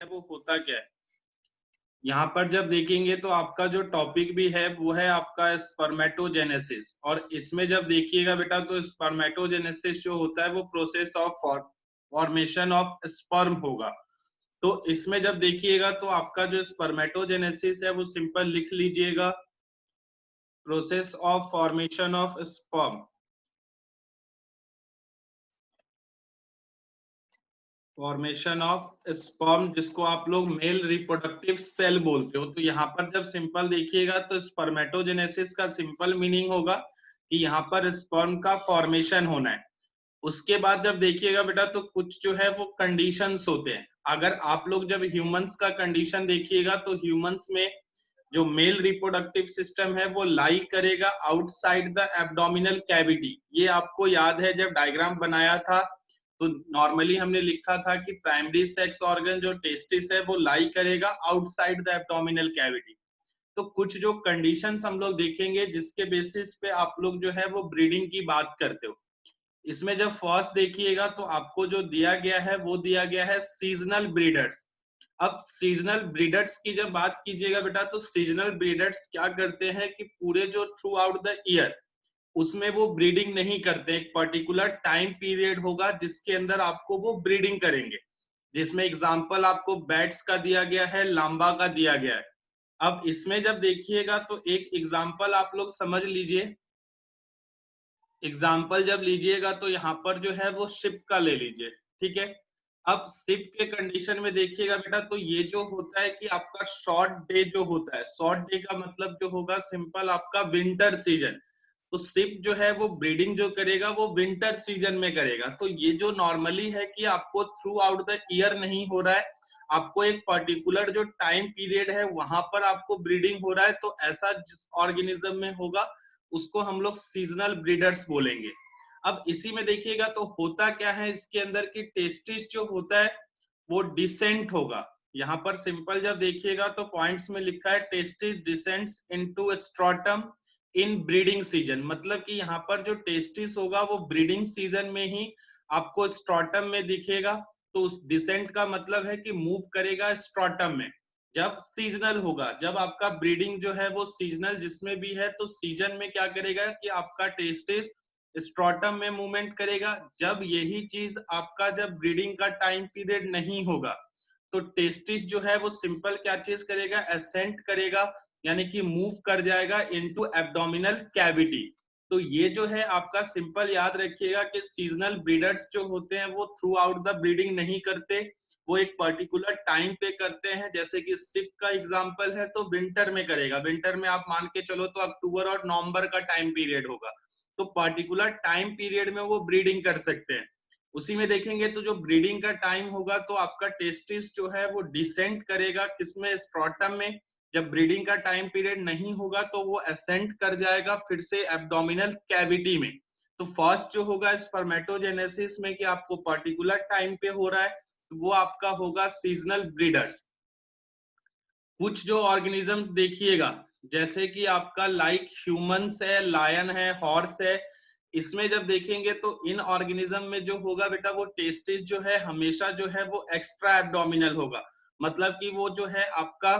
वो होता क्या है। यहाँ पर जब देखेंगे तो आपका जो टॉपिक भी है वो है आपका स्पर्मेटोजेनेसिस, और इसमें जब देखिएगा बेटा तो स्पर्मेटोजेनेसिस जो होता है वो process of formation of sperm होगा। तो इसमें जब देखिएगा तो आपका जो स्पर्मेटोजेनेसिस है वो सिंपल लिख लीजिएगा, process of formation of sperm. Formation of sperm जिसको आप लोग मेल रिप्रोडक्टिव सेल बोलते हो। तो यहाँ पर जब सिंपल देखिएगा तो स्पर्मेटोजेनेसिस का सिंपल मीनिंग होगा कि यहाँ पर स्पर्म का फॉर्मेशन होना है। उसके बाद जब देखिएगा बेटा तो कुछ जो है वो कंडीशंस होते हैं। अगर आप लोग जब ह्यूमंस का कंडीशन देखिएगा तो ह्यूमंस में जो मेल रिप्रोडक्टिव सिस्टम है वो लाई करेगा आउटसाइड द एब्डोमिनल कैविटी। ये आपको याद है जब डायग्राम बनाया था तो नॉर्मली हमने लिखा था कि प्राइमरी सेक्स ऑर्गन जो टेस्टिस है वो लाई करेगा आउटसाइड द एब्डोमिनल कैविटी। तो कुछ जो कंडीशंस हम लोग देखेंगे जिसके बेसिस पे आप लोग जो है वो ब्रीडिंग की बात करते हो। इसमें जब फर्स्ट देखिएगा तो आपको जो दिया गया है वो दिया गया है सीजनल ब्रीडर्स। अब सीजनल ब्रीडर्स की जब बात कीजिएगा बेटा तो सीजनल ब्रीडर्स क्या करते हैं कि पूरे जो थ्रू आउट द ईयर उसमें वो ब्रीडिंग नहीं करते। एक पर्टिकुलर टाइम पीरियड होगा जिसके अंदर आपको वो ब्रीडिंग करेंगे, जिसमें एग्जांपल आपको बैट्स का दिया गया है, लांबा का दिया गया है। अब इसमें जब देखिएगा तो एक एग्जांपल आप लोग समझ लीजिए। एग्जाम्पल जब लीजिएगा तो यहाँ पर जो है वो शिप का ले लीजिए, ठीक है। अब शिप के कंडीशन में देखिएगा बेटा तो ये जो होता है कि आपका शॉर्ट डे जो होता है, शॉर्ट डे का मतलब जो होगा सिंपल आपका विंटर सीजन। तो शिप जो है वो ब्रीडिंग जो करेगा वो विंटर सीजन में करेगा। तो ये जो नॉर्मली है कि आपको थ्रू आउट द ईयर नहीं हो रहा है, आपको एक पर्टिकुलर जो टाइम पीरियड है वहां पर आपको ब्रीडिंग हो रहा है। तो ऐसा जिस ऑर्गेनिज्म में होगा उसको हम लोग सीजनल ब्रीडर्स बोलेंगे। अब इसी में देखिएगा तो होता क्या है इसके अंदर की टेस्टिस जो होता है वो डिसेंट होगा। यहाँ पर सिंपल जब देखिएगा तो पॉइंट्स में लिखा है testis descends into scrotum in breeding season. मतलब कि यहाँ पर जो टेस्टिस होगा वो ब्रीडिंग सीजन में ही आपको स्ट्रॉटम में दिखेगा। तो उस डिसेंट का मतलब है कि मूव करेगा स्ट्रॉटम में। जब सीजनल होगा, जब आपका ब्रीडिंग जो है वो सीजनल जिसमें भी है तो सीजन में क्या करेगा कि आपका टेस्टिस स्ट्रॉटम में मूवमेंट करेगा। जब यही चीज आपका जब ब्रीडिंग का टाइम पीरियड नहीं होगा तो टेस्टिस जो है वो सिंपल क्या चीज करेगा, एसेंट करेगा, यानी कि मूव कर जाएगा इनटू एब्डोमिनल कैविटी। तो ये जो है आपका सिंपल याद रखिएगा कि सीजनल ब्रीडर्स जो होते हैं वो थ्रू आउट द ब्रीडिंग नहीं करते, वो एक पर्टिकुलर टाइम पे करते हैं। जैसे कि सिप का एग्जांपल है तो विंटर में करेगा, विंटर में आप मान के चलो तो अक्टूबर और नवंबर का टाइम पीरियड होगा। तो पर्टिकुलर टाइम पीरियड में वो ब्रीडिंग कर सकते हैं। उसी में देखेंगे तो जो ब्रीडिंग का टाइम होगा तो आपका टेस्टिस जो है वो डिसेंट करेगा किसमें, स्ट्रॉटम में। जब ब्रीडिंग का टाइम पीरियड नहीं होगा तो वो असेंट कर जाएगा फिर से एब्डोमिनल कैविटी में। तो फर्स्ट जो होगा स्पर्मेटोजेनेसिस में कि आपको पर्टिकुलर टाइम पे हो रहा है, वो आपका होगा सीजनल ब्रीडर्स। कुछ जो ऑर्गेनिजम्स देखिएगा जैसे कि आपका लाइक ह्यूमंस है, लायन है, हॉर्स है, इसमें जब देखेंगे तो इन ऑर्गेनिज्म में जो होगा बेटा वो टेस्टिस जो है हमेशा जो है वो एक्स्ट्रा एब्डोमिनल होगा। मतलब कि वो जो है आपका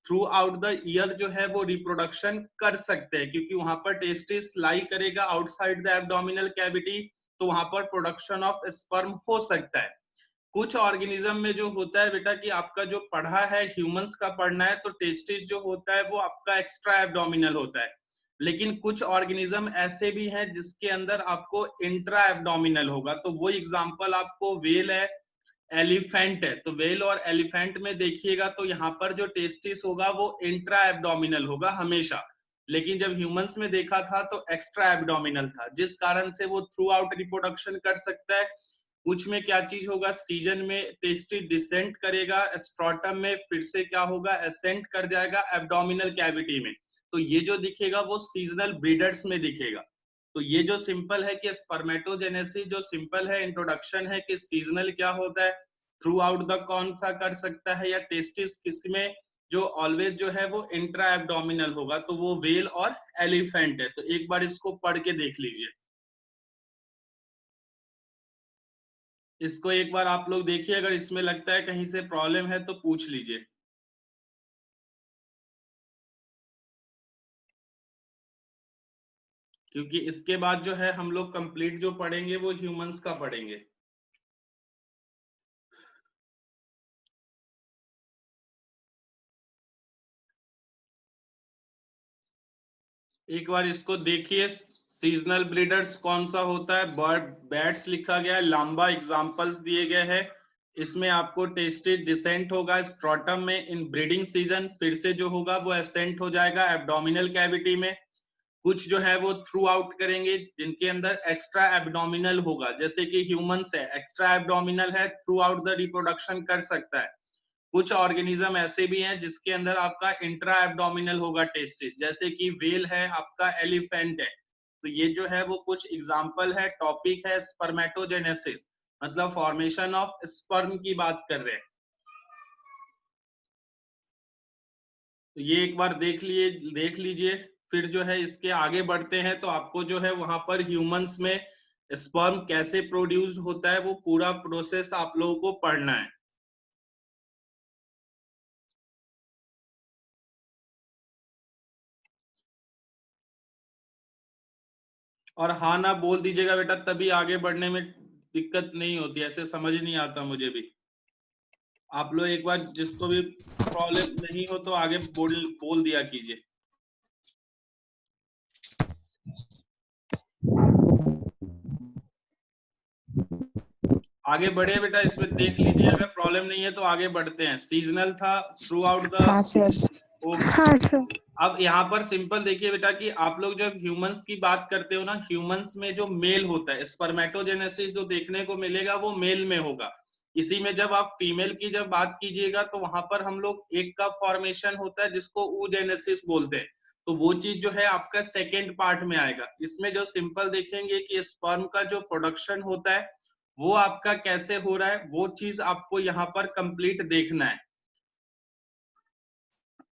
थ्रू आउट द ईयर जो है वो रिप्रोडक्शन कर सकते हैं, क्योंकि वहां पर टेस्टिस लाई करेगा आउटसाइड द एब्डोमिनल कैविटी। तो वहां पर प्रोडक्शन ऑफ स्पर्म हो सकता है। कुछ ऑर्गेनिज्म में जो होता है बेटा कि आपका जो पढ़ा है ह्यूमंस का पढ़ना है तो टेस्टिस जो होता है वो आपका एक्स्ट्रा एब्डोमिनल होता है। लेकिन कुछ ऑर्गेनिज्म ऐसे भी हैं जिसके अंदर आपको इंट्रा एब्डोमिनल होगा। तो वो एग्जांपल आपको वेल है, एलिफेंट है। तो वेल और एलिफेंट में देखिएगा तो यहाँ पर जो टेस्टिस होगा वो इंट्रा एब्डोमिनल होगा हमेशा। लेकिन जब ह्यूमंस में देखा था तो एक्स्ट्रा एब्डोमिनल था, जिस कारण से वो थ्रू आउट रिप्रोडक्शन कर सकता है। कुछ में क्या चीज होगा, सीजन में टेस्टिस डिसेंट करेगा स्ट्रॉटम में, फिर से क्या होगा, एसेंट कर जाएगा एब्डोमिनल कैविटी में। तो ये जो दिखेगा वो सीजनल ब्रीडर्स में दिखेगा। तो ये जो सिंपल है कि स्पर्मेटोजेनेसिस जो सिंपल है इंट्रोडक्शन है कि सीजनल क्या होता है, थ्रू आउट द कौन सा कर सकता है, या टेस्टिस किसमें जो ऑलवेज जो है वो इंट्रा एब्डोमिनल होगा, तो वो वेल और एलिफेंट है। तो एक बार इसको पढ़ के देख लीजिए। इसको एक बार आप लोग देखिए, अगर इसमें लगता है कहीं से प्रॉब्लम है तो पूछ लीजिए। क्योंकि इसके बाद जो है हम लोग कंप्लीट जो पढ़ेंगे वो ह्यूमंस का पढ़ेंगे। एक बार इसको देखिए, सीजनल ब्रीडर्स कौन सा होता है, बर्ड बैट्स लिखा गया है, लंबा एग्जांपल्स दिए गए हैं। इसमें आपको टेस्टेड डिसेंट होगा स्ट्रोटम में इन ब्रीडिंग सीजन, फिर से जो होगा वो एसेंट हो जाएगा एब्डोमिनल कैविटी में। कुछ जो है वो थ्रू आउट करेंगे जिनके अंदर एक्स्ट्रा एब्डोमिनल होगा, जैसे कि ह्यूमंस है, एक्स्ट्रा एब्डोमिनल है, थ्रू आउट द रिप्रोडक्शन कर सकता है। कुछ ऑर्गेनिज्म ऐसे भी हैं जिसके अंदर आपका इंट्रा एब्डोमिनल होगा टेस्टिस, जैसे कि व्हेल है, आपका एलिफेंट है। तो ये जो है वो कुछ एग्जांपल है, टॉपिक है स्पर्मेटोजेनेसिस, मतलब फॉर्मेशन ऑफ स्पर्म की बात कर रहे हैं। तो ये एक बार देख लीजिए। फिर जो है इसके आगे बढ़ते हैं तो आपको जो है वहां पर ह्यूमंस में स्पर्म कैसे प्रोड्यूस होता है वो पूरा प्रोसेस आप लोगों को पढ़ना है। और हाँ ना बोल दीजिएगा बेटा, तभी आगे बढ़ने में दिक्कत नहीं होती, ऐसे समझ नहीं आता मुझे भी। आप लोग एक बार जिसको भी प्रॉब्लम नहीं हो तो आगे बोल दिया कीजिए। आगे बढ़े बेटा, इसमें देख लीजिए, अगर प्रॉब्लम नहीं है तो आगे बढ़ते हैं। सीजनल था थ्रू आउट द, हाँ सर। ओके। हाँ सर। अब यहाँ पर सिंपल देखिए बेटा कि आप लोग जब ह्यूमंस की बात करते हो ना, ह्यूमंस में जो मेल होता है, स्पर्मेटोजेनेसिस जो देखने को मिलेगा वो मेल में होगा। इसी में जब आप फीमेल की जब बात कीजिएगा तो वहां पर हम लोग एक का फॉर्मेशन होता है जिसको oogenesis बोलते हैं। तो वो चीज जो है आपका सेकेंड पार्ट में आएगा। इसमें जो सिंपल देखेंगे कि स्पर्म का जो प्रोडक्शन होता है वो आपका कैसे हो रहा है, वो चीज आपको यहाँ पर कंप्लीट देखना है।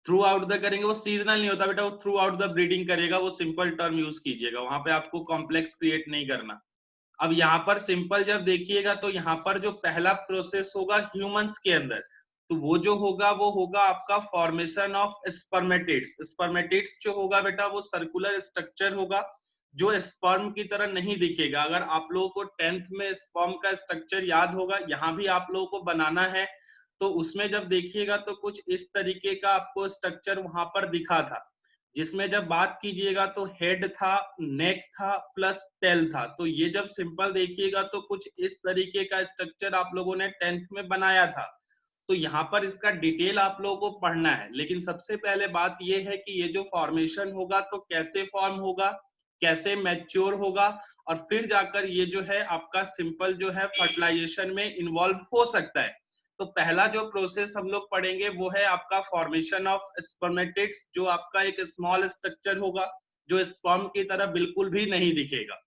थ्रू आउट द करेंगे वो सीजनल नहीं होता बेटा, वो थ्रू आउट द ब्रीडिंग करेगा, वो सिंपल टर्म यूज कीजिएगा, वहां पे आपको कॉम्प्लेक्स क्रिएट नहीं करना। अब यहाँ पर सिंपल जब देखिएगा तो यहाँ पर जो पहला प्रोसेस होगा ह्यूमंस के अंदर, तो वो जो होगा वो होगा आपका फॉर्मेशन ऑफ स्पर्मेटिड्स। स्पर्मेटिड्स जो होगा बेटा वो सर्कुलर स्ट्रक्चर होगा, जो स्पर्म की तरह नहीं दिखेगा। अगर आप लोगों को 10th में स्पर्म का स्ट्रक्चर याद होगा, यहाँ भी आप लोगों को बनाना है, तो उसमें जब देखिएगा तो कुछ इस तरीके का आपको स्ट्रक्चर वहां पर दिखा था, जिसमें जब बात कीजिएगा तो हेड था, नेक था, प्लस टेल था। तो ये जब सिंपल देखिएगा तो कुछ इस तरीके का स्ट्रक्चर आप लोगों ने 10th में बनाया था। तो यहाँ पर इसका डिटेल आप लोगों को पढ़ना है, लेकिन सबसे पहले बात ये है कि ये जो फॉर्मेशन होगा तो कैसे फॉर्म होगा, कैसे मैच्योर होगा, और फिर जाकर ये जो है आपका सिंपल जो है फर्टिलाइजेशन में इन्वॉल्व हो सकता है। तो पहला जो प्रोसेस हम लोग पढ़ेंगे वो है आपका फॉर्मेशन ऑफ स्पर्मेटिड्स, जो आपका एक स्मॉल स्ट्रक्चर होगा जो स्पर्म की तरह बिल्कुल भी नहीं दिखेगा।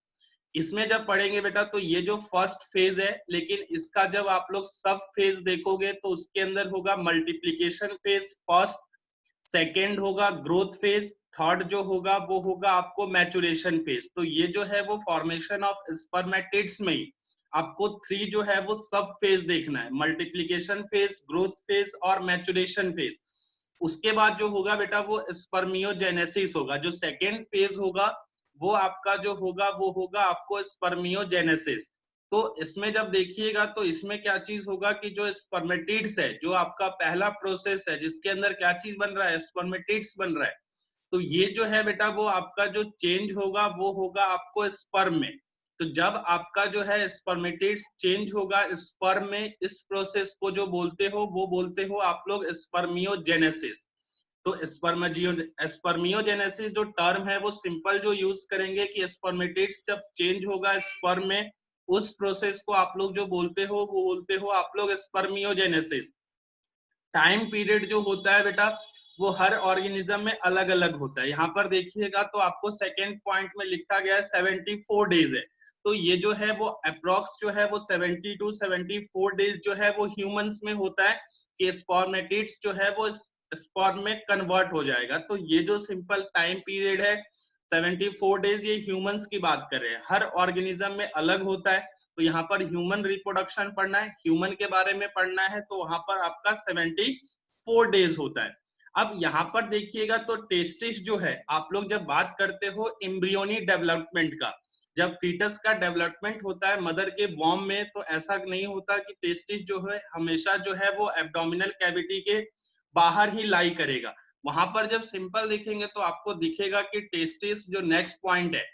इसमें जब पढ़ेंगे बेटा तो ये जो फर्स्ट फेज है, लेकिन इसका जब आप लोग सब फेज देखोगे तो उसके अंदर होगा मल्टीप्लीकेशन फेज फर्स्ट, सेकेंड होगा ग्रोथ फेज, थर्ड जो होगा वो होगा आपको मैचुरेशन फेज। तो ये जो है वो फॉर्मेशन ऑफ स्पर्मेटिड्स में ही आपको 3 जो है वो सब फेज देखना है, मल्टीप्लीकेशन फेज, ग्रोथ फेज और मैचुरेशन फेज। उसके बाद जो होगा बेटा वो स्पर्मियोजेनेसिस होगा, जो सेकेंड फेज होगा वो आपका जो होगा वो होगा आपको स्पर्मियोजेनेसिस। तो इसमें जब देखिएगा तो इसमें क्या चीज होगा कि जो स्पर्मेटिड्स है, जो आपका पहला प्रोसेस है जिसके अंदर क्या चीज बन रहा है, स्पर्मेटिड्स बन रहा है। तो ये जो है बेटा वो आपका जो चेंज होगा वो होगा आपको स्पर्म में। तो जब आपका जो है स्पर्मेटिड्स चेंज होगा स्पर्म में, इस प्रोसेस को जो बोलते हो वो बोलते हो आप लोग स्पर्मियोजेनेसिस। तो स्पर्मियोजेनेसिस जो टर्म है वो सिंपल जो यूज करेंगे कि स्पर्मेटिड्स जब चेंज होगा स्पर्म में, उस प्रोसेस को आप लोग जो बोलते हो वो बोलते हो आप लोग स्पर्मियोजेनेसिस। टाइम पीरियड जो होता है बेटा वो हर ऑर्गेनिज्म में अलग अलग होता है। यहाँ पर देखिएगा तो आपको सेकेंड पॉइंट में लिखा गया है 74 डेज है। तो ये जो है वो अप्रोक्स जो है वो 70 to 74 डेज जो है वो ह्यूमंस में होता है कि स्पर्मेटिड्स जो है वो स्पर्म में कन्वर्ट हो जाएगा। तो ये जो सिंपल टाइम पीरियड है 74 डेज, ये ह्यूमंस की बात कर रहे हैं, हर ऑर्गेनिज्म में अलग होता है। तो यहाँ पर ह्यूमन रिप्रोडक्शन पढ़ना है, ह्यूमन के बारे में पढ़ना है, तो वहां पर आपका 74 डेज होता है। अब यहाँ पर देखिएगा तो टेस्टिस जो है, आप लोग जब बात करते हो एम्ब्रियोनिक डेवलपमेंट का, जब फीटस का डेवलपमेंट होता है मदर के वॉर्म में, तो ऐसा नहीं होता कि टेस्टिस जो है हमेशा जो है वो एब्डोमिनल कैविटी के बाहर ही लाई करेगा। वहां पर जब सिंपल देखेंगे तो आपको दिखेगा कि टेस्टिस जो नेक्स्ट पॉइंट है,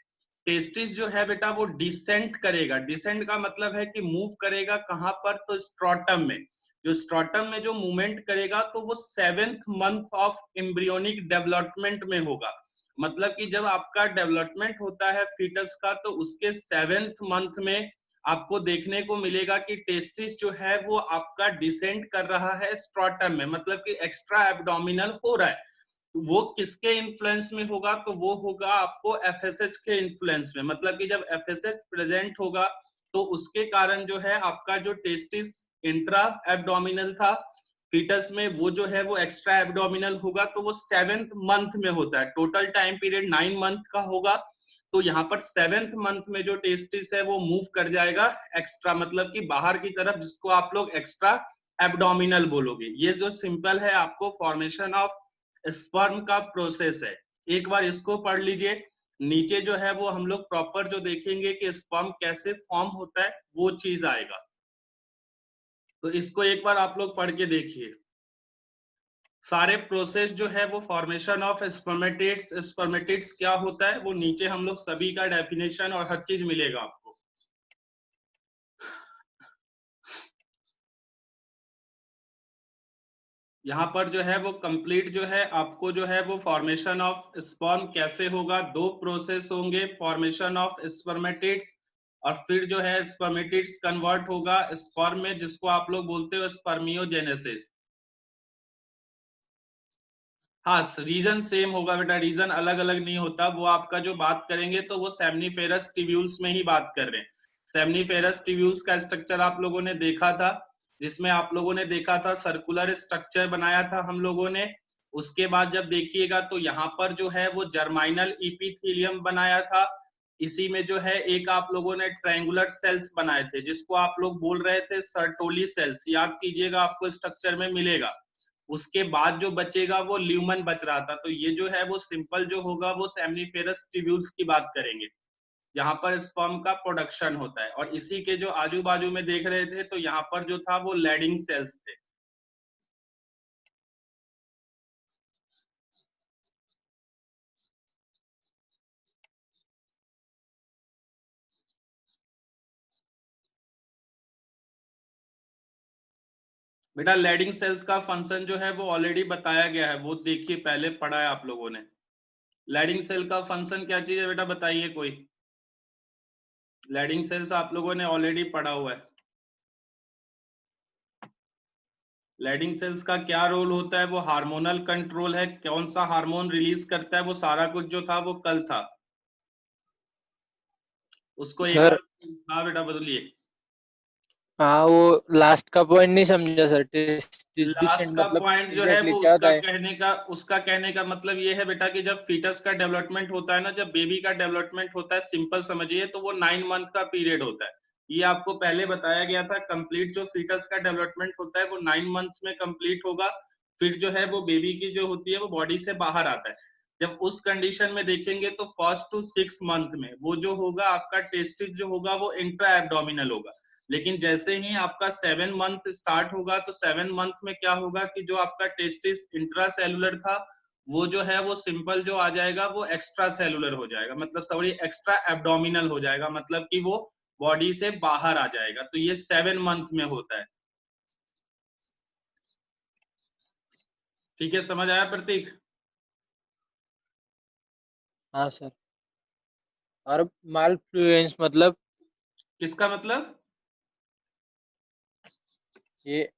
टेस्टिस जो है बेटा वो डिसेंट करेगा। डिसेंट का मतलब है कि मूव करेगा कहां पर, तो स्ट्रॉटम में। जो स्ट्रॉटम में जो मूवमेंट करेगा तो वो 7th month of embryonic development में होगा। मतलब कि जब आपका डेवलपमेंट होता है फीटस का, तो उसके 7th मंथ में आपको देखने को मिलेगा कि टेस्टिस जो है वो आपका डिसेंट कर रहा है स्ट्रॉटम में, मतलब कि एक्स्ट्रा एब्डोमिनल हो रहा है। वो किसके इन्फ्लुएंस में होगा, तो वो होगा आपको एफएसएच के इन्फ्लुएंस में। मतलब कि जब एफएसएच प्रेजेंट होगा तो उसके कारण जो है आपका जो टेस्टिस इंट्रा एब्डोमिनल था फीटस में, वो जो है वो एक्स्ट्रा एब्डोमिनल होगा, तो वो 7th मंथ में होता है। टोटल टाइम पीरियड 9 मंथ का होगा, तो यहाँ पर 7th मंथ में जो टेस्टिस है वो मूव कर जाएगा एक्स्ट्रा, मतलब कि बाहर की तरफ, जिसको आप लोग एक्स्ट्रा एब्डोमिनल बोलोगे। ये जो सिंपल है आपको फॉर्मेशन ऑफ स्पर्म का प्रोसेस है, एक बार इसको पढ़ लीजिए। नीचे जो है वो हम लोग प्रॉपर जो देखेंगे कि स्पर्म कैसे फॉर्म होता है वो चीज आएगा, तो इसको एक बार आप लोग पढ़ के देखिए। सारे प्रोसेस जो है वो फॉर्मेशन ऑफ स्पर्मेटिड्स, स्पर्मेटिड्स क्या होता है वो नीचे हम लोग सभी का डेफिनेशन और हर चीज मिलेगा आपको। यहाँ पर जो है वो कंप्लीट जो है आपको जो है वो फॉर्मेशन ऑफ स्पर्म कैसे होगा, दो प्रोसेस होंगे, फॉर्मेशन ऑफ स्पर्मेटिड्स और फिर जो है स्पर्मेटिड्स कन्वर्ट होगा स्पर्म में, जिसको आप लोग बोलते हो स्पर्मियोजेनेसिस। हाँ, रीजन सेम होगा बेटा, रीजन अलग अलग नहीं होता। वो आपका जो बात करेंगे तो वो सेमनीफेरस टिब्यूल्स में ही बात कर रहे हैं। सेमनीफेरस टिब्यूल्स का स्ट्रक्चर आप लोगों ने देखा था, जिसमें आप लोगों ने देखा था सर्कुलर स्ट्रक्चर बनाया था हम लोगों ने। उसके बाद जब देखिएगा तो यहाँ पर जो है वो जर्माइनल इपिथेलियम बनाया था। इसी में जो है एक आप लोगों ने ट्रायंगुलर सेल्स बनाए थे, जिसको आप लोग बोल रहे थे सर्टोली सेल्स, याद कीजिएगा आपको स्ट्रक्चर में मिलेगा। उसके बाद जो बचेगा वो ल्यूमन बच रहा था। तो ये जो है वो सिंपल जो होगा वो सेमनीफेरस ट्यूब्यूल्स की बात करेंगे, जहां पर स्पर्म का प्रोडक्शन होता है। और इसी के जो आजू बाजू में देख रहे थे तो यहाँ पर जो था वो लैडिंग सेल्स थे। बेटा लैडिंग सेल्स का फंक्शन जो है वो ऑलरेडी बताया गया है, वो देखिए पहले पढ़ा है आप लोगों ने। लैडिंग सेल का फंक्शन क्या चीज है बेटा, बताइए कोई। लैडिंग सेल्स आप लोगों ने ऑलरेडी पढ़ा हुआ है। लैडिंग सेल्स का क्या रोल होता है, वो हार्मोनल कंट्रोल है, कौन सा हार्मोन रिलीज करता है, वो सारा कुछ जो था वो कल था। उसको एक सर। बार, हाँ बेटा बोलिए। हाँ, वो लास्ट का पॉइंट नहीं समझा सर, लास्ट डिसेंट का मतलब पॉइंट जो है एग्जैक्टली वो क्या होता है? उसका कहने का मतलब ये है बेटा कि जब फीटस का डेवलपमेंट होता है ना, जब बेबी का डेवलपमेंट होता है, सिंपल समझिए तो वो 9 मंथ का पीरियड होता है। ये आपको पहले बताया गया था। कंप्लीट जो फीटस का डेवलपमेंट होता है वो 9 मंथ्स में कंप्लीट होगा। फिर जो है वो बेबी की जो होती है वो बॉडी से बाहर आता है। जब उस कंडीशन में देखेंगे तो 1st to 6 मंथ में वो जो होगा आपका टेस्टिस जो होगा वो इंट्रा एब्डोमिनल होगा। लेकिन जैसे ही आपका 7 मंथ स्टार्ट होगा तो 7 मंथ में क्या होगा कि जो आपका टेस्टिस इंट्रा सेलुलर था वो जो है वो सिंपल जो आ जाएगा वो एक्स्ट्रा सेलुलर हो जाएगा, मतलब सॉरी एक्स्ट्रा एब्डोमिनल हो जाएगा, मतलब कि वो बॉडी से बाहर आ जाएगा। तो ये 7 मंथ में होता है। ठीक है, समझ आया प्रतीक? हाँ सर। और मालफ्लुएंस मतलब? किसका मतलब? ये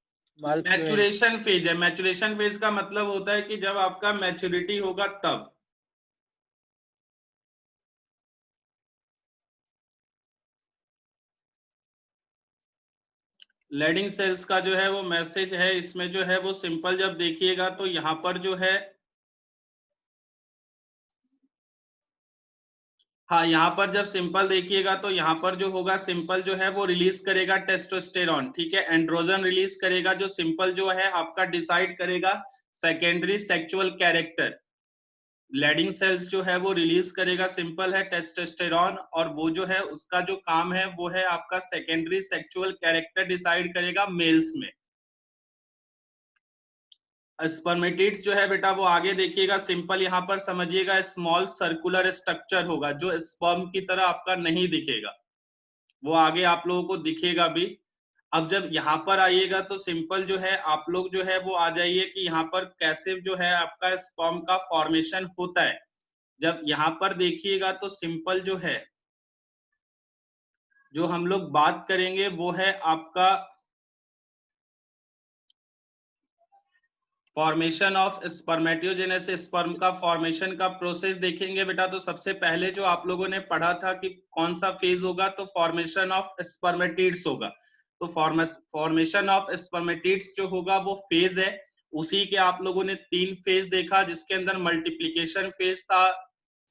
मालफ्लुएंस। मैचुरेशन फेज है। मैचुरेशन फेज का मतलब होता है कि जब आपका मैच्योरिटी होगा तब। लैडिंग सेल्स का जो है वो मैसेज है इसमें जो है वो सिंपल, जब देखिएगा तो यहाँ पर जो है हाँ, यहाँ पर जब सिंपल देखिएगा तो यहाँ पर जो होगा सिंपल जो है वो रिलीज करेगा टेस्टोस्टेरॉन, ठीक है। एंड्रोजन रिलीज करेगा, जो सिंपल जो है आपका डिसाइड करेगा secondary sexual character. Leydig cells जो है वो रिलीज करेगा सिंपल है टेस्टोस्टेरॉन, और वो जो है उसका जो काम है वो है आपका सेकेंडरी सेक्सुअल कैरेक्टर डिसाइड करेगा मेल्स में। स्पर्मेटिड्स जो है बेटा वो आगे देखिएगा सिंपल, यहाँ पर समझिएगा स्मॉल सर्कुलर स्ट्रक्चर होगा जो स्पर्म की तरह आपका नहीं दिखेगा, वो आगे आप लोगों को दिखेगा भी। अब जब यहाँ पर आइएगा तो सिंपल जो है आप लोग जो है वो आ जाइए कि यहाँ पर कैसे जो है आपका स्पर्म का फॉर्मेशन होता है। जब यहाँ पर देखिएगा तो सिंपल जो है जो हम लोग बात करेंगे वो है आपका फॉर्मेशन ऑफ स्पर्मेटोजेनेसिस, स्पर्म का फॉर्मेशन का प्रोसेस देखेंगे बेटा। तो सबसे पहले जो आप लोगों ने पढ़ा था कि कौन सा फेज होगा, तो फॉर्मेशन ऑफ स्पर्मेटिड्स होगा। तो फॉर्मेशन ऑफ स्पर्मेटिड्स जो होगा वो फेज है, उसी के आप लोगों ने 3 फेज देखा, जिसके अंदर मल्टीप्लीकेशन फेज था,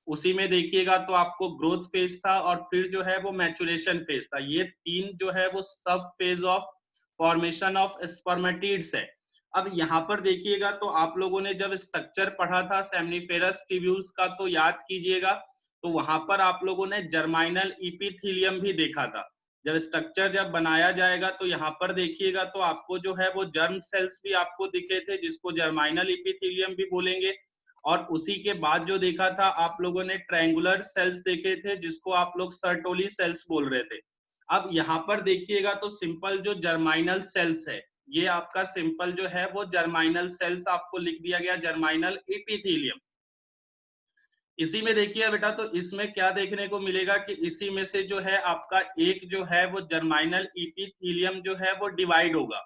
उसी में देखिएगा तो आपको ग्रोथ फेज था, और फिर जो है वो मैचुरेशन फेज था। ये 3 जो है वो सब phase of formation of spermatids है। अब यहाँ पर देखिएगा तो आप लोगों ने जब स्ट्रक्चर पढ़ा था सेमनीफेरस ट्यूब्यूल्स का तो याद कीजिएगा, तो वहां पर आप लोगों ने जर्माइनल इपिथीलियम भी देखा था। जब स्ट्रक्चर जब बनाया जाएगा तो यहाँ पर देखिएगा तो आपको जो है वो जर्म सेल्स भी आपको दिखे थे, जिसको जर्माइनल इपिथीलियम भी बोलेंगे। और उसी के बाद जो देखा था आप लोगों ने ट्रायंगुलर सेल्स देखे थे, जिसको आप लोग सर्टोली सेल्स बोल रहे थे। अब यहाँ पर देखिएगा तो सिंपल जो जर्माइनल सेल्स है, ये आपका सिंपल जो है वो जर्माइनल सेल्स आपको लिख दिया गया, जर्माइनल एपिथेलियम। इसी में देखिए बेटा तो इसमें क्या देखने को मिलेगा कि इसी में से जो है आपका एक जो है वो जर्माइनल एपिथेलियम जो है वो डिवाइड होगा।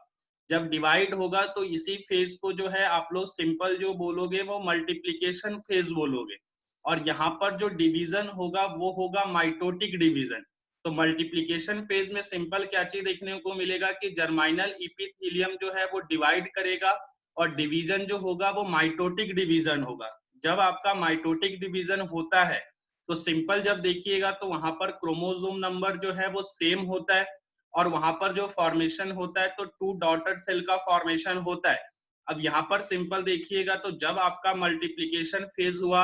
जब डिवाइड होगा तो इसी फेज को जो है आप लोग सिंपल जो बोलोगे वो मल्टीप्लिकेशन फेज बोलोगे, और यहाँ पर जो डिवीजन होगा वो होगा माइटोटिक डिवीजन। तो मल्टीप्लिकेशन फेज में सिंपल क्या चीज देखने को मिलेगा कि जर्माइनल एपिथेलियम जो है वो डिवाइड करेगा, और डिवीजन जो होगा वो माइटोटिक डिवीजन होगा। जब आपका माइटोटिक डिवीजन होता है तो सिंपल जब देखिएगा तो वहां पर क्रोमोसोम नंबर जो है वो सेम होता है, और वहां पर जो फॉर्मेशन होता है तो 2 डॉटर सेल का फॉर्मेशन होता है। अब यहाँ पर सिंपल देखिएगा तो जब आपका मल्टीप्लिकेशन फेज हुआ,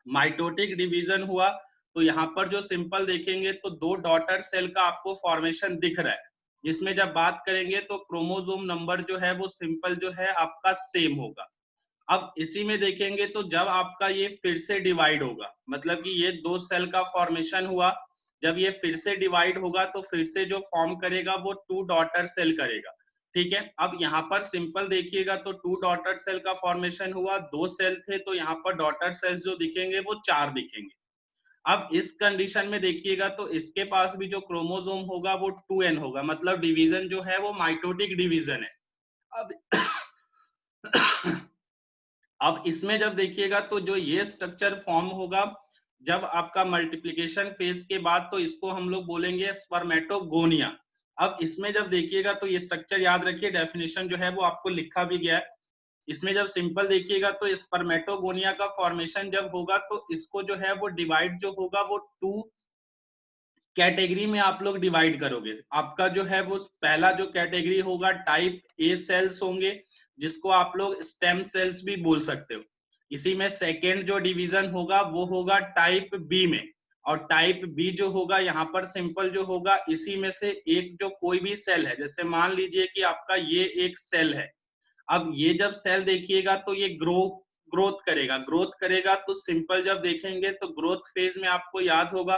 माइटोटिक डिवीजन हुआ, तो यहाँ पर जो सिंपल देखेंगे तो 2 डॉटर सेल का आपको फॉर्मेशन दिख रहा है, जिसमें जब बात करेंगे तो क्रोमोसोम नंबर जो है वो सिंपल जो है आपका सेम होगा। अब इसी में देखेंगे तो जब आपका ये फिर से डिवाइड होगा, मतलब कि ये 2 सेल का फॉर्मेशन हुआ, जब ये फिर से डिवाइड होगा तो फिर से जो फॉर्म करेगा वो 2 डॉटर सेल करेगा, ठीक है। अब यहाँ पर सिंपल देखिएगा तो 2 डॉटर सेल का फॉर्मेशन हुआ, 2 सेल थे तो यहाँ पर डॉटर सेल्स जो दिखेंगे वो 4 दिखेंगे। अब इस कंडीशन में देखिएगा तो इसके पास भी जो क्रोमोसोम होगा वो 2n होगा, मतलब डिवीजन जो है वो माइटोटिक डिवीजन है। अब अब इसमें जब देखिएगा तो जो ये स्ट्रक्चर फॉर्म होगा जब आपका मल्टीप्लिकेशन फेज के बाद, तो इसको हम लोग बोलेंगे स्पर्मेटोगोनिया। अब इसमें जब देखिएगा तो ये स्ट्रक्चर याद रखिए, डेफिनेशन जो है वो आपको लिखा भी गया है। इसमें जब सिंपल देखिएगा तो स्पर्मेटोगोनिया का फॉर्मेशन जब होगा तो इसको जो है वो डिवाइड जो होगा वो 2 कैटेगरी में आप लोग डिवाइड करोगे। आपका जो है वो पहला जो कैटेगरी होगा टाइप ए सेल्स होंगे, जिसको आप लोग स्टेम सेल्स भी बोल सकते हो। इसी में सेकेंड जो डिवीजन होगा वो होगा टाइप बी में, और टाइप बी जो होगा यहाँ पर सिंपल जो होगा इसी में से एक जो कोई भी सेल है, जैसे मान लीजिए कि आपका ये एक सेल है। अब ये जब सेल देखिएगा तो ये ग्रोथ करेगा, तो सिंपल जब देखेंगे तो ग्रोथ फेज में आपको याद होगा,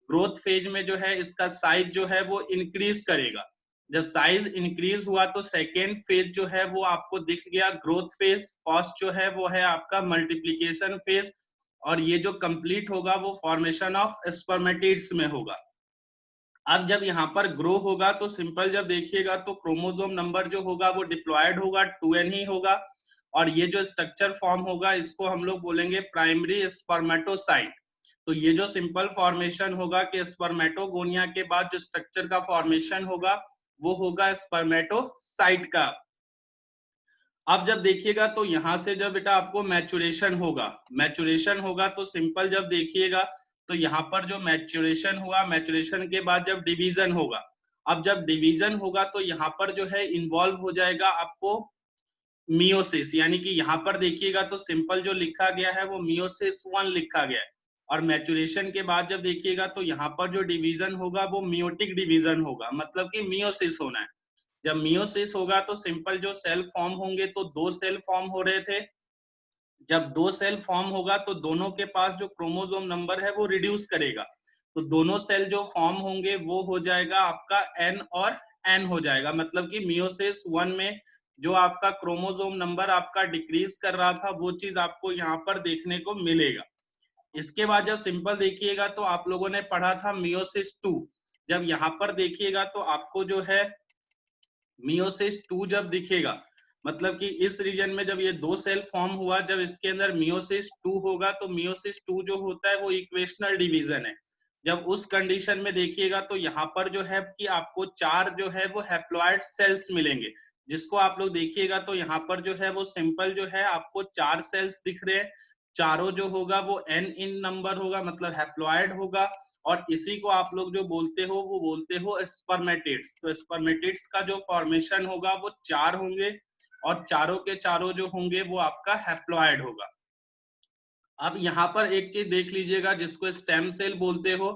ग्रोथ फेज में जो है इसका साइज जो है वो इंक्रीज करेगा। जब साइज इंक्रीज हुआ तो सेकेंड फेज जो है वो आपको दिख गया ग्रोथ फेज। फर्स्ट जो है वो है आपका मल्टीप्लीकेशन फेज, और ये जो कंप्लीट होगा वो फॉर्मेशन ऑफ स्पर्मेटिड्स में होगा। अब जब यहाँ पर ग्रो होगा तो सिंपल जब देखिएगा तो क्रोमोसोम नंबर जो होगा वो डिप्लॉयड होगा, 2n ही होगा, और ये जो स्ट्रक्चर फॉर्म होगा इसको हम लोग बोलेंगे प्राइमरी स्पर्मेटोसाइट। तो ये जो सिंपल फॉर्मेशन होगा कि स्पर्मेटोगोनिया के बाद जो स्ट्रक्चर का फॉर्मेशन होगा वो होगा स्पर्मेटोसाइट का। अब जब देखिएगा तो यहाँ से जब बेटा आपको मैचुरेशन होगा तो सिंपल जब देखिएगा तो यहाँ पर जो मैच्योरेशन हुआ, मैच्योरेशन के बाद जब डिवीजन होगा, अब जब डिवीजन होगा तो यहाँ पर जो है इन्वॉल्व हो जाएगा आपको मियोसिस, यानी कि यहाँ पर देखिएगा तो सिंपल जो लिखा गया है वो मियोसिस 1 लिखा गया है, और मैच्योरेशन के बाद जब देखिएगा तो यहाँ पर जो डिवीजन होगा वो मियोटिक डिवीजन होगा, मतलब कि मियोसिस होना है। जब मियोसिस होगा तो सिंपल जो सेल फॉर्म होंगे तो 2 सेल फॉर्म हो रहे थे, जब 2 सेल फॉर्म होगा तो दोनों के पास जो क्रोमोसोम नंबर है वो रिड्यूस करेगा, तो दोनों सेल जो फॉर्म होंगे वो हो जाएगा आपका n और n हो जाएगा, मतलब कि मियोसिस 1 में जो आपका क्रोमोसोम नंबर आपका डिक्रीज कर रहा था वो चीज आपको यहाँ पर देखने को मिलेगा। इसके बाद जब सिंपल देखिएगा तो आप लोगों ने पढ़ा था मियोसिस 2, जब यहाँ पर देखिएगा तो आपको जो है मियोसिस 2 जब दिखेगा, मतलब कि इस रीजन में जब ये 2 सेल फॉर्म हुआ, जब इसके अंदर मियोसिस 2 होगा तो मियोसिस 2 जो होता है वो इक्वेशनल डिवीजन है। जब उस कंडीशन में देखिएगा तो यहाँ पर जो है कि आपको 4 जो है वो हैप्लॉइड सेल्स मिलेंगे, जिसको आप लोग देखिएगा तो यहाँ पर जो है वो सिंपल जो है आपको 4 सेल्स दिख रहे हैं, चारों जो होगा वो n इन नंबर होगा, मतलब हैप्लॉइड होगा, और इसी को आप लोग जो बोलते हो वो बोलते हो स्पर्मेटिड्स। तो स्पर्मेटिड्स का जो फॉर्मेशन होगा वो 4 होंगे, और चारों के चारों जो होंगे वो आपका हैप्लॉइड होगा। अब यहाँ पर एक चीज देख लीजिएगा जिसको स्टेम सेल बोलते हो,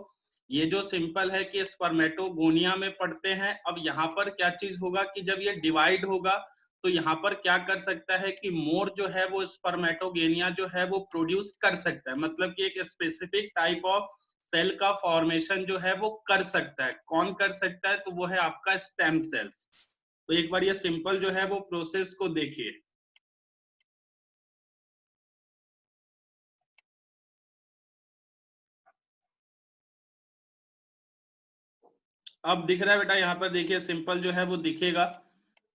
ये जो सिंपल है कि स्पर्मेटोगोनिया में पढ़ते हैं। अब यहाँ पर क्या चीज होगा कि जब ये डिवाइड होगा तो यहाँ पर क्या कर सकता है कि मोर जो है वो स्पर्मेटोगोनिया जो है वो प्रोड्यूस कर सकता है, मतलब कि एक स्पेसिफिक टाइप ऑफ सेल का फॉर्मेशन जो है वो कर सकता है। कौन कर सकता है? तो वो है आपका स्टेम सेल्स। तो एक बार ये सिंपल जो है वो प्रोसेस को देखिए। अब दिख रहा है बेटा, यहाँ पर देखिए सिंपल जो है वो दिखेगा,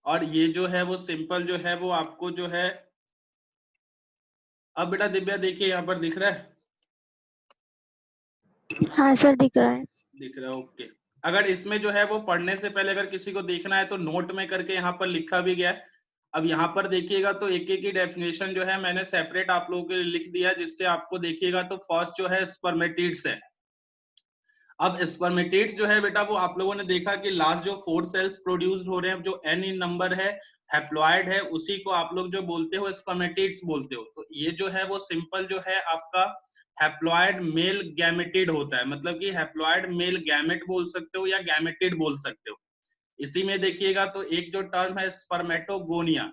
और ये जो है वो सिंपल जो है वो आपको जो है, अब बेटा दिव्या देखिए यहाँ पर दिख रहा है, हाँ सर दिख रहा है। दिख रहा है, ओके। अगर इसमें जो है वो पढ़ने से पहले अगर किसी को देखना है तो नोट में करके यहाँ पर लिखा भी गया है। अब यहाँ पर देखिएगा तो एक एक की डेफिनेशन जो है मैंने सेपरेट आप लोगों के लिए लिख दिया, जिससे आपको देखिएगा तो फर्स्ट जो है स्पर्मेटिड्स है। अब स्पर्मेटिड्स जो है बेटा वो आप लोगों ने देखा कि लास्ट जो 4 सेल्स प्रोड्यूस्ड हो रहे हैं, जो n इन नंबर है, हैप्लॉइड है, उसी को आप लोग जो बोलते हो स्पर्मेटिड्स बोलते हो। तो ये जो है वो सिंपल जो है आपका हैप्लॉइड मेल गैमेटिड होता है, मतलब कि हैप्लॉइड मेल गैमेट बोल सकते हो या गैमेटिड बोल सकते हो। इसी में देखिएगा तो एक जो टर्म है स्पर्मेटोगोनिया,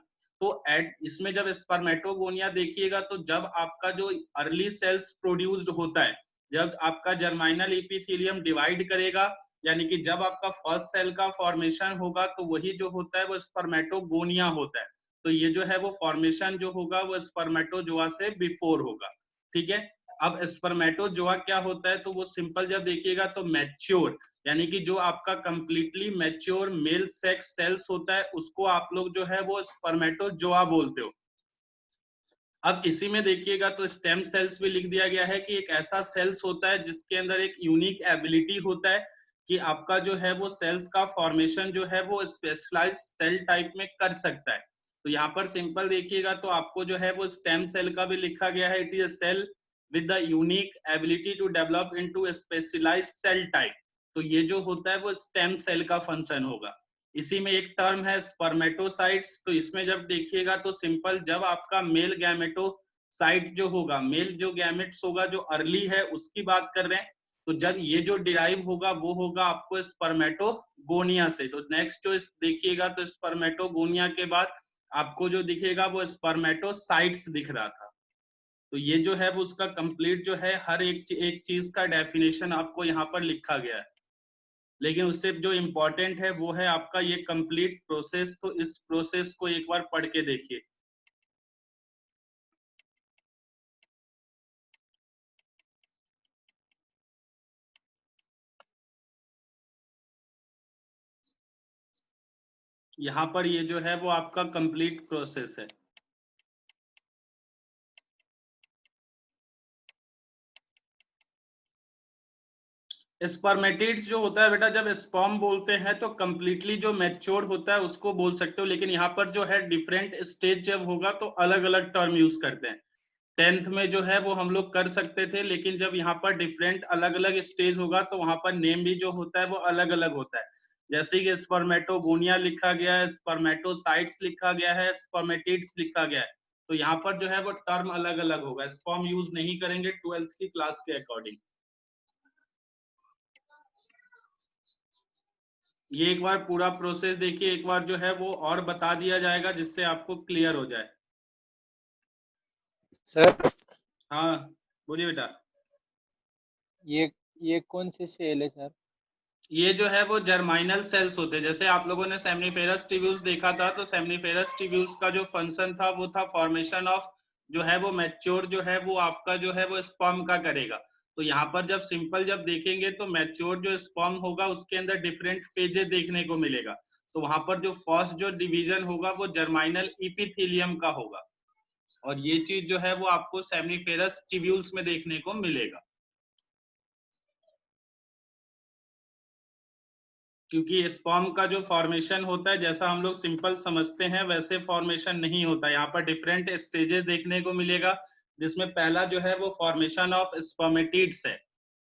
तो इसमें जब स्पर्मेटोगोनिया देखिएगा तो जब आपका जो अर्ली सेल्स प्रोड्यूस्ड होता है, जब आपका जर्माइनल इपिथेलियम डिवाइड करेगा, यानी कि जब आपका फर्स्ट सेल का फॉर्मेशन होगा तो वही जो होता है वो स्पर्मेटोगोनिया होता है। तो ये जो है वो फॉर्मेशन जो होगा वो स्पर्मेटोजोआ से बिफोर होगा, ठीक है। अब स्पर्मेटोजोआ क्या होता है? तो वो सिंपल जब देखिएगा तो मैच्योर, यानी कि जो आपका completely mature male sex cells होता है उसको आप लोग जो है वो स्पर्मेटोजोआ बोलते हो। अब इसी में देखिएगा तो स्टेम सेल्स भी लिख दिया गया है कि एक ऐसा सेल्स होता है जिसके अंदर एक यूनिक एबिलिटी होता है कि आपका जो है वो सेल्स का फॉर्मेशन जो है वो स्पेशलाइज्ड सेल टाइप में कर सकता है। तो यहाँ पर सिंपल देखिएगा तो आपको जो है वो स्टेम सेल का भी लिखा गया है, it is a cell with the unique ability to develop into specialised cell type. तो ये जो होता है वो स्टेम सेल का फंक्शन होगा। इसी में एक टर्म है स्पर्मेटोसाइट्स, तो इसमें जब देखिएगा तो सिंपल जब आपका मेल गैमेटोसाइट जो होगा, मेल जो गैमेट्स होगा जो अर्ली है उसकी बात कर रहे हैं, तो जब ये जो डिराइव होगा वो होगा आपको स्पर्मेटोगोनिया से। तो नेक्स्ट जो देखिएगा तो स्पर्मेटोगोनिया के बाद आपको जो दिखेगा वो स्पर्मेटोसाइट्स दिख रहा था। तो ये जो है वो उसका कंप्लीट जो है हर एक चीज का डेफिनेशन आपको यहाँ पर लिखा गया है, लेकिन उससे जो इम्पोर्टेंट है वो है आपका ये कंप्लीट प्रोसेस। तो इस प्रोसेस को एक बार पढ़ के देखिए। यहाँ पर ये जो है वो आपका कंप्लीट प्रोसेस है। स्पर्मेटिड्स जो होता है बेटा, जब स्पर्म बोलते हैं तो कंप्लीटली जो मैच्योर होता है उसको बोल सकते हो, लेकिन यहाँ पर जो है डिफरेंट स्टेज जब होगा तो अलग अलग टर्म यूज करते हैं। 10th में जो है वो हम लोग कर सकते थे, लेकिन जब यहाँ पर डिफरेंट अलग अलग स्टेज होगा तो वहां पर नेम भी जो होता है वो अलग अलग होता है। जैसे कि स्पर्मेटोगोनिया लिखा गया है, स्पर्मेटोसाइट्स लिखा गया है, स्पर्मेटिड्स लिखा गया है, तो यहाँ पर जो है वो टर्म अलग अलग होगा। स्पर्म यूज नहीं करेंगे 12th की क्लास के अकॉर्डिंग। ये एक बार पूरा प्रोसेस देखिए, एक बार जो है वो और बता दिया जाएगा जिससे आपको क्लियर हो जाए। सर हाँ बोलिए बेटा। ये कौन सी सेल है सर? ये जो है वो जर्माइनल सेल्स होते हैं। जैसे आप लोगों ने सेमनीफेरस टिब्यूल्स देखा था, तो सेमनीफेरस टिब्यूल्स का जो फंक्शन था वो था फॉर्मेशन ऑफ जो है वो मैच्योर जो है वो आपका जो है वो स्पर्म का करेगा। तो यहाँ पर जब सिंपल जब देखेंगे तो मैच्योर जो स्पर्म होगा उसके अंदर डिफरेंट फेजेस देखने को मिलेगा। तो वहां पर जो फर्स्ट जो डिवीजन होगा वो जर्माइनल इपिथेलियम का होगा, और ये चीज जो है वो आपको सेमनीफेरस टिब्यूल्स में देखने को मिलेगा। क्योंकि स्पर्म का जो फॉर्मेशन होता है जैसा हम लोग सिंपल समझते हैं वैसे फॉर्मेशन नहीं होता। यहाँ पर डिफरेंट स्टेजेस देखने को मिलेगा, जिसमें पहला जो है वो फॉर्मेशन ऑफ स्पर्मेटिड्स है,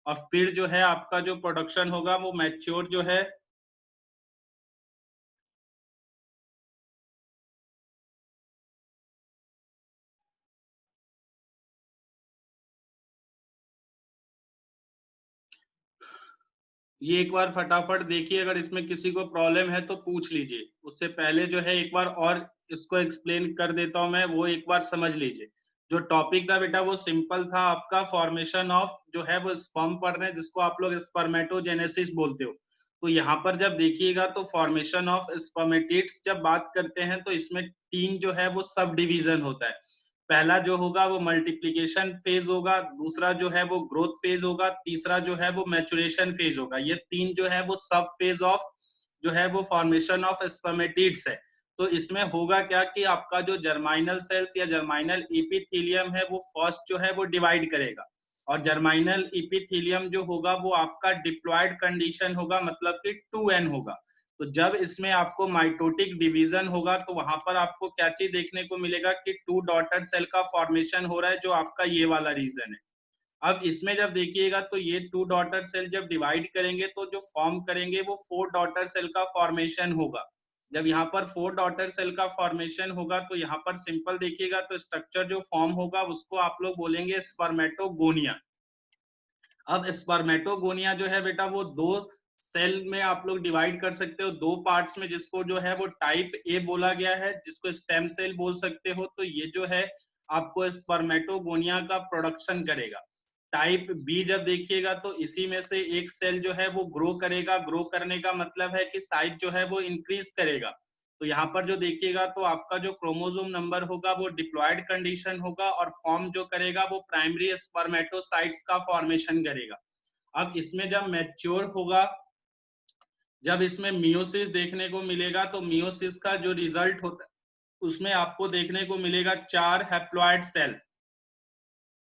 और फिर जो है आपका जो प्रोडक्शन होगा वो मैच्योर जो है ये एक बार फटाफट देखिए, अगर इसमें किसी को प्रॉब्लम है तो पूछ लीजिए। उससे पहले जो है एक बार और इसको एक्सप्लेन कर देता हूं मैं, वो एक बार समझ लीजिए। जो टॉपिक था बेटा वो सिंपल था आपका, फॉर्मेशन ऑफ जो है वो स्पर्म पढ़ रहे हैं, जिसको आप लोग स्पर्मेटोजेनेसिस बोलते हो। तो यहाँ पर जब देखिएगा तो फॉर्मेशन ऑफ स्पर्मेटिड्स जब बात करते हैं तो इसमें 3 जो है वो सब डिवीजन होता है। पहला जो होगा वो मल्टीप्लीकेशन फेज होगा, दूसरा जो है वो ग्रोथ फेज होगा, तीसरा जो है वो मैचुरेशन फेज होगा। ये 3 जो है वो सब फेज ऑफ जो है वो फॉर्मेशन ऑफ स्पर्मेटिड्स है। तो इसमें होगा क्या कि आपका जो जर्माइनल सेल्स या जर्माइनल इपिथेलियम है वो फर्स्ट जो है वो डिवाइड करेगा, और जर्माइनल इपिथेलियम जो होगा वो आपका डिप्लॉयड कंडीशन होगा, मतलब कि 2n होगा। तो जब इसमें आपको माइटोटिक डिवीजन होगा तो वहां पर आपको क्या चीज देखने को मिलेगा कि 2 डॉटर सेल का फॉर्मेशन हो रहा है, जो आपका ये वाला रीजन है। अब इसमें जब देखिएगा तो ये 2 डॉटर सेल जब डिवाइड करेंगे तो जो फॉर्म करेंगे वो 4 डॉटर सेल का फॉर्मेशन होगा। जब यहाँ पर 4 डॉटर सेल का फॉर्मेशन होगा तो यहाँ पर सिंपल देखिएगा तो स्ट्रक्चर जो फॉर्म होगा उसको आप लोग बोलेंगे स्पर्मेटोगोनिया। अब स्पर्मेटोगोनिया जो है बेटा वो 2 सेल में आप लोग डिवाइड कर सकते हो, 2 पार्ट्स में, जिसको जो है वो टाइप ए बोला गया है, जिसको स्टेम सेल बोल सकते हो। तो ये जो है आपको स्पर्मेटोगोनिया का प्रोडक्शन करेगा। टाइप बी जब देखिएगा तो इसी में से एक सेल जो है वो ग्रो करेगा। ग्रो करने का मतलब है कि साइज जो है वो इंक्रीज करेगा। तो यहाँ पर जो देखिएगा तो आपका जो क्रोमोसोम नंबर होगा वो डिप्लॉयड कंडीशन होगा, और फॉर्म जो करेगा वो प्राइमरी स्पर्मेटोसाइट्स का फॉर्मेशन करेगा। अब इसमें जब मैच्योर होगा, जब इसमें मियोसिस देखने को मिलेगा, तो मियोसिस का जो रिजल्ट होता है उसमें आपको देखने को मिलेगा 4 हैप्लॉइड सेल्स।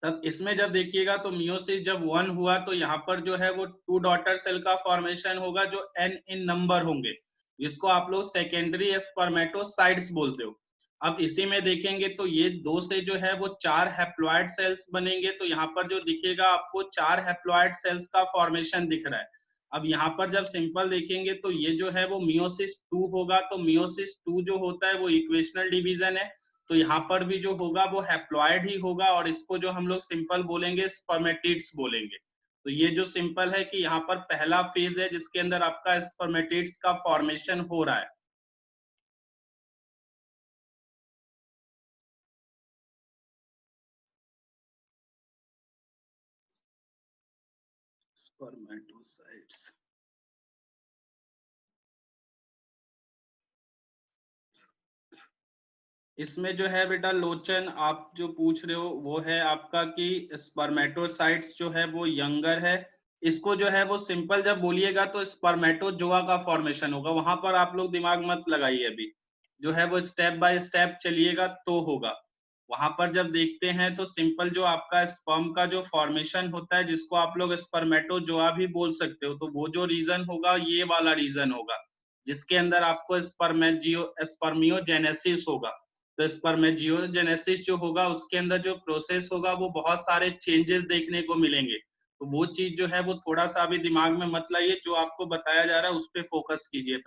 तब इसमें जब देखिएगा तो मियोसिस जब 1 हुआ तो यहाँ पर जो है वो 2 डॉटर सेल का फॉर्मेशन होगा जो n इन नंबर होंगे, जिसको आप लोग सेकेंडरी स्पर्मेटोसाइट्स बोलते हो। अब इसी में देखेंगे तो ये 2 से जो है वो 4 हैप्लॉइड सेल्स बनेंगे। तो यहाँ पर जो दिखेगा आपको 4 हैप्लॉइड सेल्स का फॉर्मेशन दिख रहा है। अब यहाँ पर जब सिंपल देखेंगे तो ये जो है वो मियोसिस 2 होगा। तो मियोसिस 2 जो होता है वो इक्वेशनल डिवीजन है। तो यहाँ पर भी जो होगा वो हैप्लॉइड ही होगा, और इसको जो हम लोग सिंपल बोलेंगे स्पर्मेटिड्स बोलेंगे। तो ये जो सिंपल है कि यहाँ पर पहला फेज है जिसके अंदर आपका स्पर्मेटिड्स का फॉर्मेशन हो रहा है। स्पर्मेटोसाइट्स इसमें जो है बेटा लोचन आप जो पूछ रहे हो वो है आपका कि स्पर्मेटोसाइट्स जो है वो यंगर है। इसको जो है वो सिंपल जब बोलिएगा तो स्पर्मेटोजोआ का फॉर्मेशन होगा। वहां पर आप लोग दिमाग मत लगाइए, अभी जो है वो स्टेप बाय स्टेप चलिएगा तो होगा। वहां पर जब देखते हैं तो सिंपल जो आपका स्पर्म का जो फॉर्मेशन होता है, जिसको आप लोग स्पर्मेटोजोआ भी बोल सकते हो, तो वो जो रीजन होगा ये वाला रीजन होगा, जिसके अंदर आपको स्पर्मियोजेनेसिस होगा। तो स्पर्मेजियोजेनेसिस जो होगा उसके अंदर जो प्रोसेस होगा वो बहुत सारे चेंजेस देखने को मिलेंगे। तो वो चीज जो है वो थोड़ा सा अभी दिमाग में मत लाइए, जो आपको बताया जा रहा है उस पे फोकस कीजिए।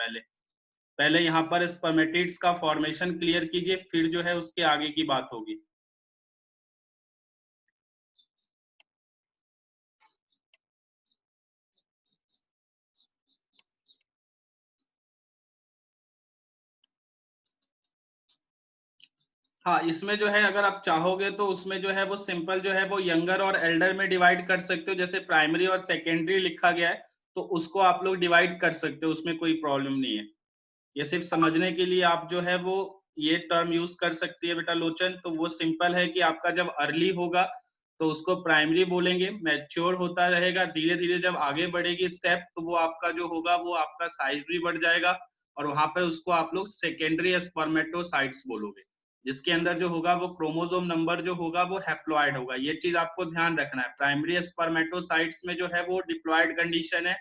पहले यहाँ पर स्पर्मेटिड्स का फॉर्मेशन क्लियर कीजिए, फिर जो है उसके आगे की बात होगी। हाँ, इसमें जो है अगर आप चाहोगे तो उसमें जो है वो सिंपल जो है वो यंगर और एल्डर में डिवाइड कर सकते हो। जैसे प्राइमरी और सेकेंडरी लिखा गया है तो उसको आप लोग डिवाइड कर सकते हो, उसमें कोई प्रॉब्लम नहीं है। ये सिर्फ समझने के लिए आप जो है वो ये टर्म यूज कर सकती है बेटा लोचन। तो वो सिंपल है कि आपका जब अर्ली होगा तो उसको प्राइमरी बोलेंगे, मैच्योर होता रहेगा, धीरे धीरे जब आगे बढ़ेगी स्टेप तो वो आपका जो होगा वो आपका साइज भी बढ़ जाएगा और वहां पर उसको आप लोग सेकेंडरी स्पर्मेटोसाइट्स बोलोगे, जिसके अंदर जो होगा वो क्रोमोसोम नंबर जो होगा वो हैप्लॉइड होगा। ये चीज आपको ध्यान रखना है। प्राइमरी स्पर्मेटोसाइट्स में जो है वो डिप्लॉइड कंडीशन है,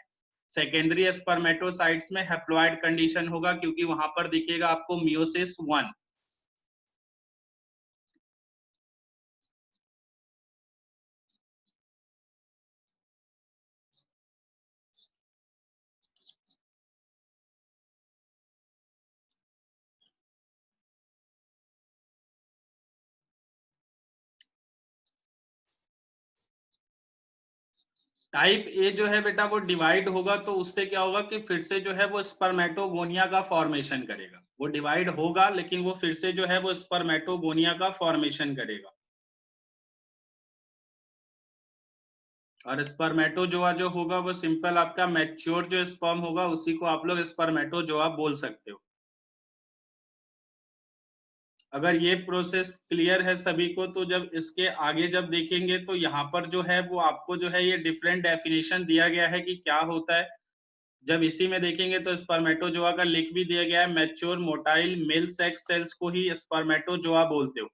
सेकेंडरी स्पर्मेटोसाइट्स में हैप्लॉइड कंडीशन होगा, क्योंकि वहां पर दिखेगा आपको मियोसिस 1। टाइप ए जो है बेटा वो डिवाइड होगा तो उससे क्या होगा कि फिर से जो है वो स्पर्मेटोगोनिया का फॉर्मेशन करेगा। वो डिवाइड होगा लेकिन वो फिर से जो है वो स्पर्मेटोगोनिया का फॉर्मेशन करेगा। और स्पर्मेटोजोआ जो होगा वो सिंपल आपका मैच्योर जो स्पर्म होगा उसी को आप लोग स्पर्मेटोजोआ बोल सकते हो। अगर ये प्रोसेस क्लियर है सभी को तो जब इसके आगे जब देखेंगे तो यहाँ पर जो है वो आपको जो है ये डिफरेंट डेफिनेशन दिया गया है कि क्या होता है। जब इसी में देखेंगे तो स्पर्मेटोजोआ का लिख भी दिया गया है, mature motile male sex cells को ही स्पर्मेटोजोआ बोलते हो।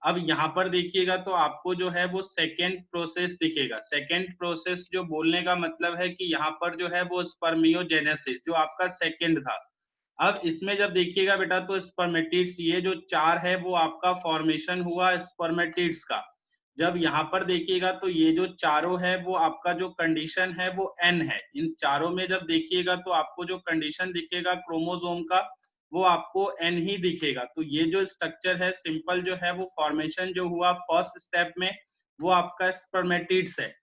अब यहाँ पर देखिएगा तो आपको जो है वो सेकेंड प्रोसेस दिखेगा। सेकेंड प्रोसेस जो बोलने का मतलब है कि यहाँ पर जो है वो स्पर्मियोजेनेसिस जो आपका सेकेंड था। अब इसमें जब देखिएगा बेटा तो स्पर्मेटिड्स ये जो चार है वो आपका फॉर्मेशन हुआ स्पर्मेटिड्स का। जब यहाँ पर देखिएगा तो ये जो चारों है वो आपका जो कंडीशन है वो एन है। इन चारों में जब देखिएगा तो आपको जो कंडीशन दिखेगा क्रोमोसोम का वो आपको एन ही दिखेगा। तो ये जो स्ट्रक्चर है सिंपल जो है वो फॉर्मेशन जो हुआ फर्स्ट स्टेप में वो आपका स्पर्मेटिड्स है।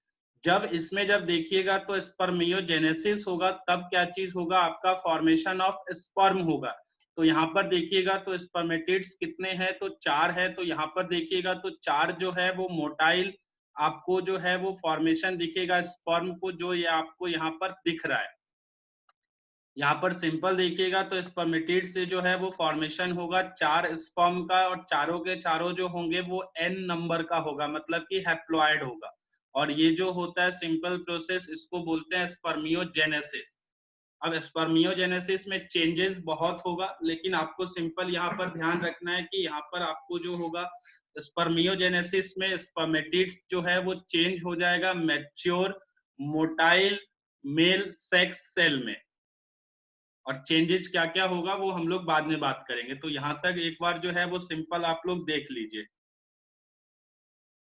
जब इसमें जब देखिएगा तो स्पर्मियोजेनेसिस होगा तब क्या चीज होगा, आपका फॉर्मेशन ऑफ स्पर्म होगा। तो यहाँ पर देखिएगा तो स्पर्मेटिड्स कितने हैं तो चार है। तो यहाँ पर देखिएगा तो चार जो है वो मोटाइल आपको जो है वो फॉर्मेशन दिखेगा स्पर्म को, जो ये आपको यहाँ पर दिख रहा है। यहाँ पर सिंपल देखिएगा तो स्पर्मेटिड से जो है वो फॉर्मेशन होगा चार स्पर्म का और चारों के चारों जो होंगे वो एन नंबर का होगा, मतलब कि हैप्लॉइड होगा। और ये जो होता है सिंपल प्रोसेस इसको बोलते हैं स्पर्मियोजेनेसिस। अब स्पर्मियोजेनेसिस में चेंजेस बहुत होगा लेकिन आपको सिंपल यहाँ पर ध्यान रखना है कि यहाँ पर आपको जो होगा स्पर्मियोजेनेसिस में स्पर्मेटिड्स जो है वो चेंज हो जाएगा mature motile male sex cell में। और चेंजेस क्या क्या होगा वो हम लोग बाद में बात करेंगे। तो यहाँ तक एक बार जो है वो सिंपल आप लोग देख लीजिए।